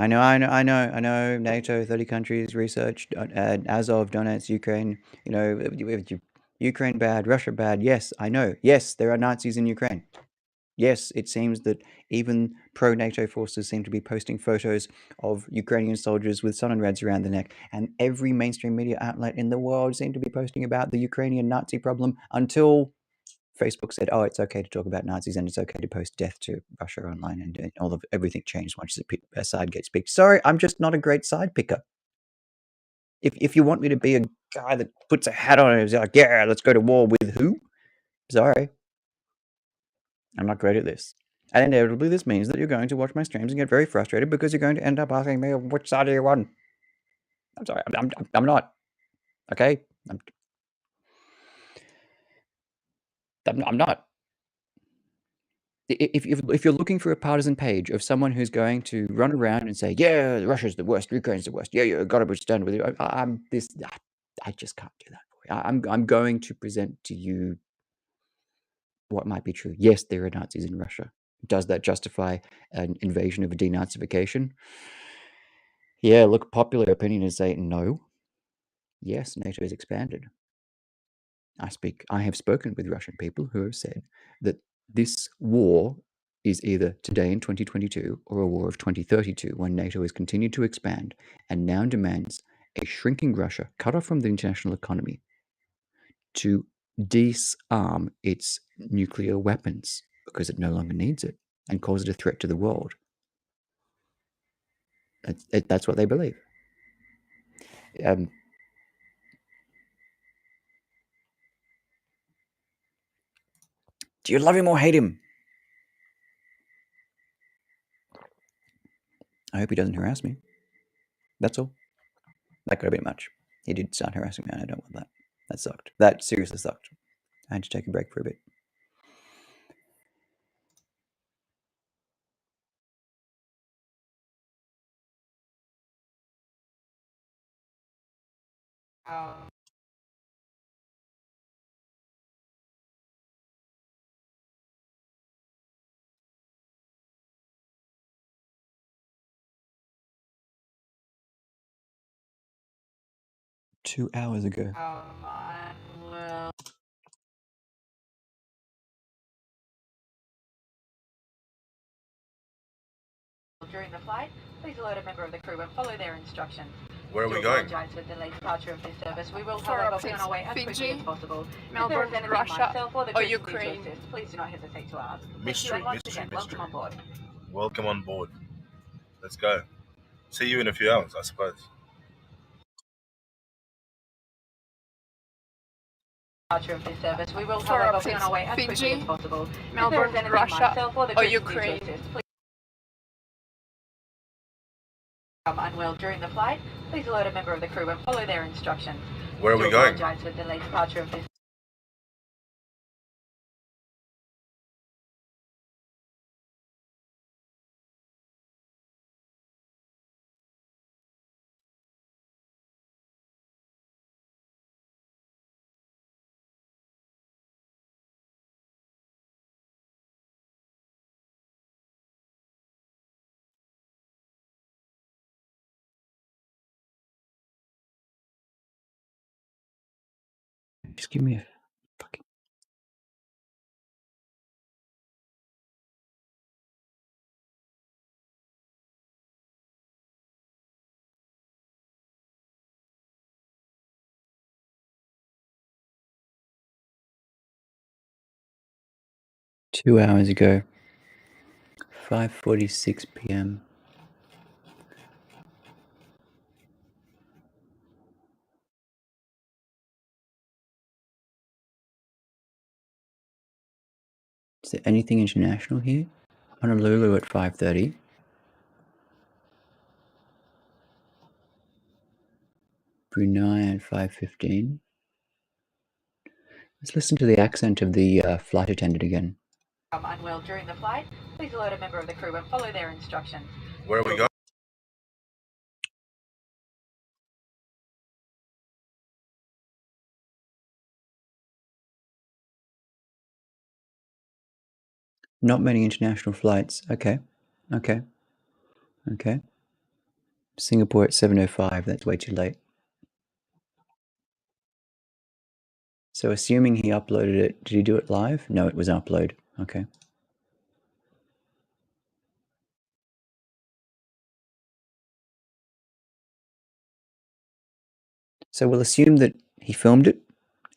NATO, 30 countries researched as of Donetsk, Ukraine. Ukraine bad, Russia bad. Yes, I know. Yes, there are Nazis in Ukraine. Yes, it seems that even pro-NATO forces seem to be posting photos of Ukrainian soldiers with Stalingrads around the neck, and every mainstream media outlet in the world seem to be posting about the Ukrainian Nazi problem until Facebook said, "Oh, it's okay to talk about Nazis and it's okay to post death to Russia online," and all of everything changed once a side gets picked. Sorry, I'm just not a great side picker. If you want me to be a guy that puts a hat on and is like, "Yeah, let's go to war with who?" Sorry, I'm not great at this. And inevitably, this means that you're going to watch my streams and get very frustrated because you're going to end up asking me, "Which side are you on?" I'm sorry, I'm not. Okay, I'm not. If you're looking for a partisan page of someone who's going to run around and say, "Yeah, Russia's the worst, Ukraine's the worst. Yeah, got to stand with you," I just can't do that for you. I'm going to present to you what might be true. Yes, there are Nazis in Russia. Does that justify an invasion of a denazification? Yeah, look, popular opinion is saying no. Yes, NATO is expanded. I have spoken with Russian people who have said that this war is either today in 2022 or a war of 2032 when NATO has continued to expand and now demands a shrinking Russia cut off from the international economy to disarm its nuclear weapons because it no longer needs it and cause it a threat to the world. That's what they believe. Do you love him or hate him? I hope he doesn't harass me. That's all. That could have been much. He did start harassing me, and I don't want that. That sucked. That seriously sucked. I had to take a break for a bit. Two hours ago. During the flight, please alert a member of the crew and follow their instructions. Where are we going? Apologize for the delayed departure of this service. We will, For however, be on our way as quickly Fiji, as possible. Melbourne, if there is anything Russia, myself or the or crew can do Ukraine. to assist, please do not hesitate to ask. Thank you, Mystery, and once mystery, again, mystery. welcome on board. Welcome on board. Let's go. See you in a few hours, I suppose. Departure of this service. We will, For however, be on our way as quickly Fiji, as possible. Melbourne, if there is anything Russia, myself or the or crew can do to Ukraine. assist, please unwell during the flight, please alert a member of the crew and follow their instructions. Where are we going? Apologize for the delayed departure of this. Just give me a fucking. Two hours ago. 5:46 p.m. Is there anything international here? Honolulu at 5:30. Brunei at 5:15. Let's listen to the accent of the flight attendant again. Unwell during the flight, please alert a member of the crew and follow their instructions. Where are we going? Not many international flights. Okay. Singapore at 7:05. That's way too late. So assuming he uploaded it, did he do it live? No, it was upload. Okay. So we'll assume that he filmed it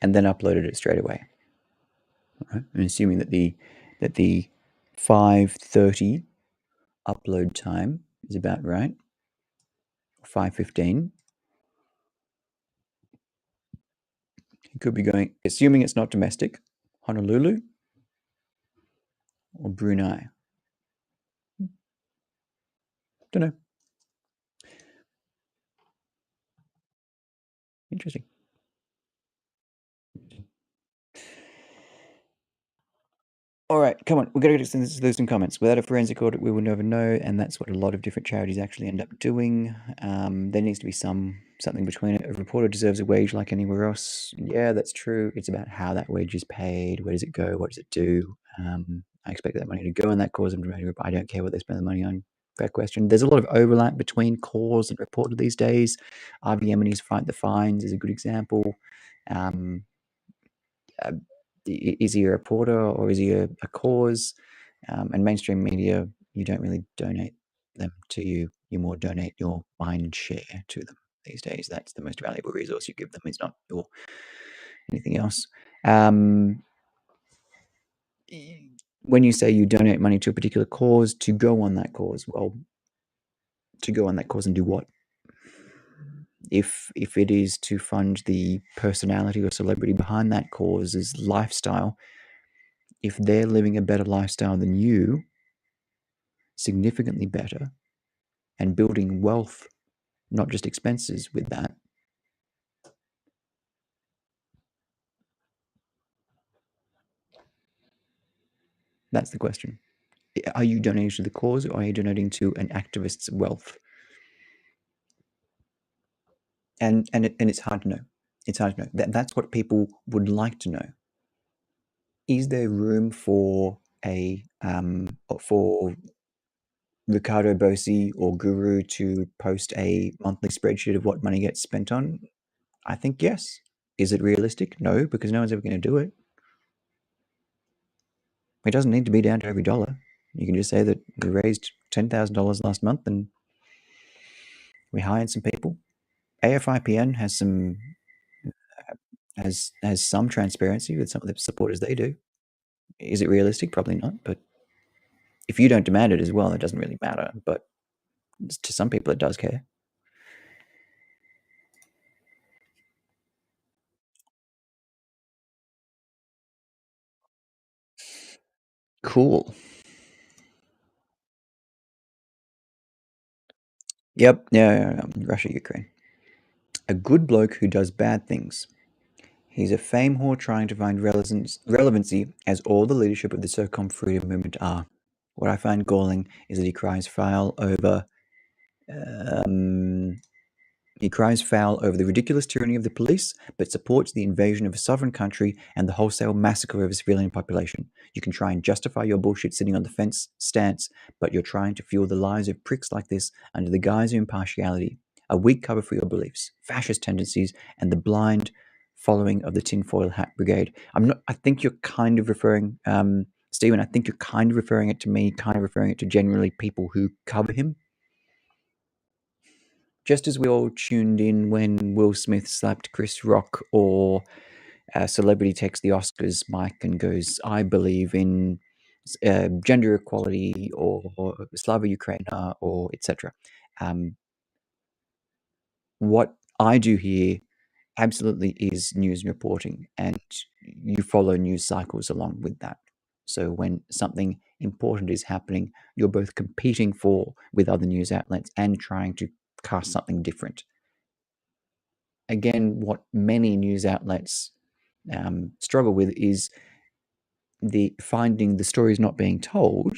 and then uploaded it straight away. Right? I'm assuming that the 5:30 upload time is about right. 5:15. He could be going, assuming it's not domestic, Honolulu or Brunei. Don't know. Interesting. All right, come on. We've got to get through some comments. Without a forensic audit, we will never know, and that's what a lot of different charities actually end up doing. There needs to be something between it. A reporter deserves a wage like anywhere else. Yeah, that's true. It's about how that wage is paid. Where does it go? What does it do? I expect that money to go in that cause and I don't care what they spend the money on. Fair question. There's a lot of overlap between cause and reporter these days. Avi Yemeni's Fight the Fines is a good example. Is he a reporter or is he a cause? And mainstream media, you don't really donate them to you. You more donate your mind share to them these days. That's the most valuable resource you give them. It's not your anything else. When you say you donate money to a particular cause to go on that cause, well, to go on that cause and do what? If it is to fund the personality or celebrity behind that cause's lifestyle, if they're living a better lifestyle than you, significantly better, and building wealth, not just expenses with that, that's the question. Are you donating to the cause or are you donating to an activist's wealth? And it's hard to know. It's hard to know. That's what people would like to know. Is there room for for Ricardo Bossi or Guru to post a monthly spreadsheet of what money gets spent on? I think yes. Is it realistic? No, because no one's ever going to do it. It doesn't need to be down to every dollar. You can just say that we raised $10,000 last month and we hired some people. AFIPN has some has some transparency with some of the supporters they do. Is it realistic? Probably not. But if you don't demand it as well, it doesn't really matter. But to some people, it does care. Cool. Yep. Yeah. Russia, Ukraine. A good bloke who does bad things. He's a fame whore trying to find relevancy, as all the leadership of the so-called freedom movement are. What I find galling is that he cries foul over the ridiculous tyranny of the police, but supports the invasion of a sovereign country and the wholesale massacre of a civilian population. You can try and justify your bullshit sitting on the fence stance, but you're trying to fuel the lies of pricks like this under the guise of impartiality, a weak cover for your beliefs, fascist tendencies, and the blind following of the tinfoil hat brigade. I think you're kind of referring, Stephen, I think you're kind of referring it to me, kind of referring it to generally people who cover him. Just as we all tuned in when Will Smith slapped Chris Rock, or a celebrity takes the Oscars mic and goes, I believe in gender equality or Slava Ukraina or etc. What I do here absolutely is news and reporting, and you follow news cycles along with that. So when something important is happening, you're both competing with other news outlets and trying to cast something different. Again, what many news outlets struggle with is finding the stories not being told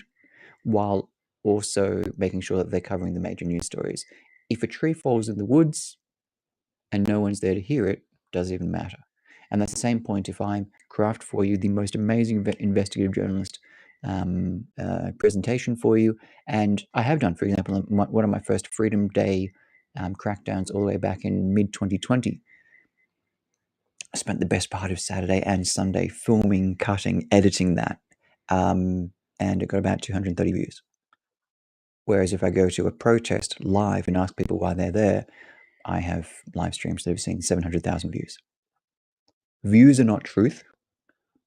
while also making sure that they're covering the major news stories. If a tree falls in the woods and no one's there to hear it, does it even matter? And that's the same point if I craft for you the most amazing investigative journalist presentation for you. And I have done, for example, one of my first Freedom Day crackdowns all the way back in mid-2020. I spent the best part of Saturday and Sunday filming, cutting, editing that. And it got about 230 views. Whereas if I go to a protest live and ask people why they're there, I have live streams that have seen 700,000 views. Views are not truth,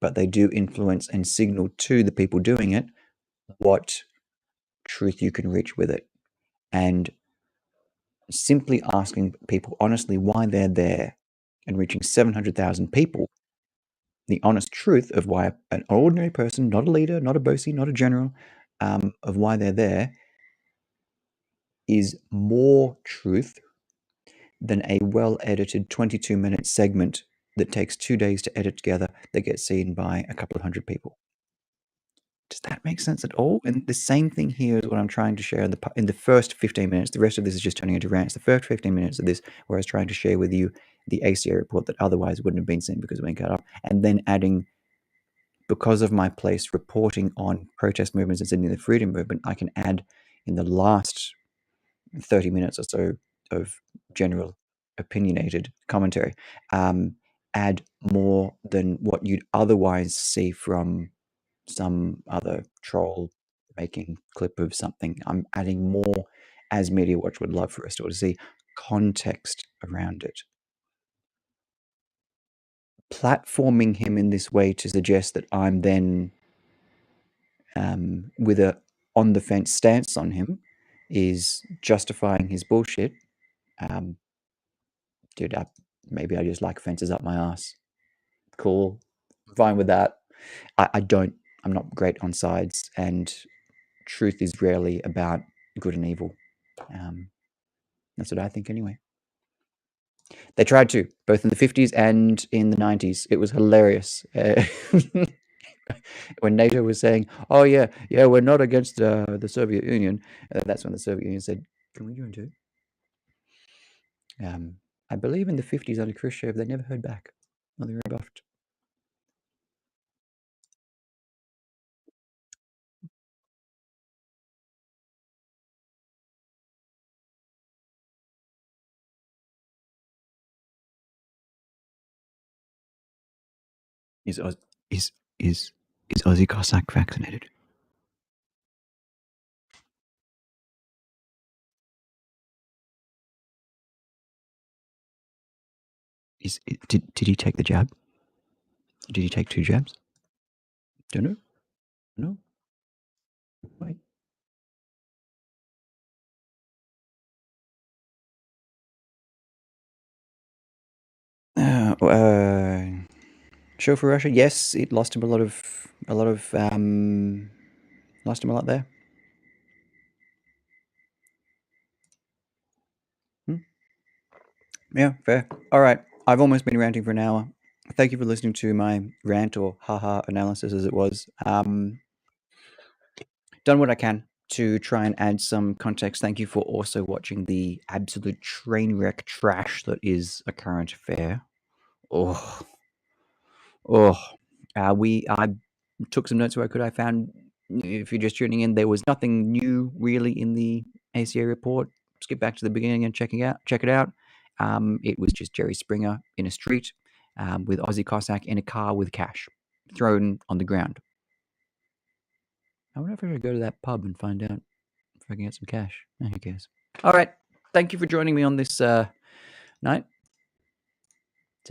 but they do influence and signal to the people doing it what truth you can reach with it. And simply asking people honestly why they're there and reaching 700,000 people, the honest truth of why an ordinary person, not a leader, not a bossy, not a general, of why they're there is more truth than a well-edited 22-minute segment that takes 2 days to edit together that gets seen by a couple of hundred people. Does that make sense at all? And the same thing here is what I'm trying to share in the first 15 minutes. The rest of this is just turning into rants. The first 15 minutes of this, where I was trying to share with you the ACA report that otherwise wouldn't have been seen because it been cut off, and then adding, because of my place reporting on protest movements and Sydney the freedom movement, I can add in the last 30 minutes or so of general opinionated commentary, add more than what you'd otherwise see from some other troll making clip of something. I'm adding more, as Media Watch would love for us to see, context around it. Platforming him in this way to suggest that I'm then with a on the fence stance on him is justifying his bullshit. Dude, maybe I just like fences up my ass. Cool, fine with that. I'm not great on sides, and truth is rarely about good and evil. That's what I think anyway. They tried to, both in the 50s and in the 90s. It was hilarious. When NATO was saying, oh, yeah, we're not against the Soviet Union. That's when the Soviet Union said, can we join too? I believe in the 50s under Khrushchev, they never heard back. Well, they rebuffed. Is Aussie Cossack vaccinated? Did he take the jab? Did he take 2 jabs? Don't know. No. Wait. Show for Russia. Yes, it lost him a lot there. Yeah, fair. All right. I've almost been ranting for an hour. Thank you for listening to my rant or haha analysis, as it was. Done what I can to try and add some context. Thank you for also watching the absolute train wreck trash that is a current affair. I took some notes where I could. I found, if you're just tuning in, there was nothing new really in the ACA report. Skip back to the beginning and check it out. It was just Jerry Springer in a street with Aussie Cossack in a car with cash thrown on the ground. I wonder if I should go to that pub and find out if I can get some cash. Who cares? All right. Thank you for joining me on this night.